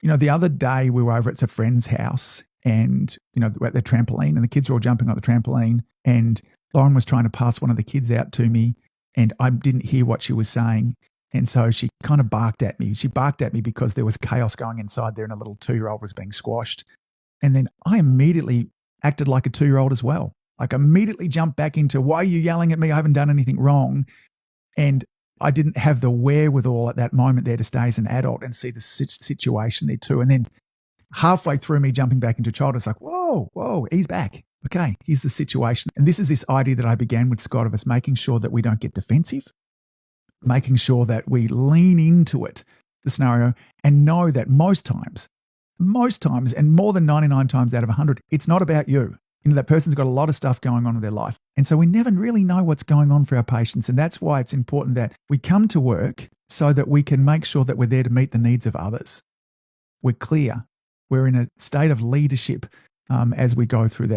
The other day we were over at a friend's house and, we're at the trampoline and the kids were all jumping on the trampoline and Lauren was trying to pass one of the kids out to me and I didn't hear what she was saying. And so she kind of barked at me. She barked at me because there was chaos going inside there and a little 2-year-old was being squashed. And then I immediately acted like a 2-year-old as well. Like immediately jumped back into, why are you yelling at me? I haven't done anything wrong. And I didn't have the wherewithal at that moment there to stay as an adult and see the situation there too. And then halfway through me jumping back into child, it's like, whoa, ease back. Okay, here's the situation. And this is this idea that I began with Scott of us making sure that we don't get defensive, making sure that we lean into it, the scenario, and know that most times, and more than 99 times out of 100, it's not about you. That person's got a lot of stuff going on in their life. And so we never really know what's going on for our patients. And that's why it's important that we come to work so that we can make sure that we're there to meet the needs of others. We're clear. We're in a state of leadership as we go through that.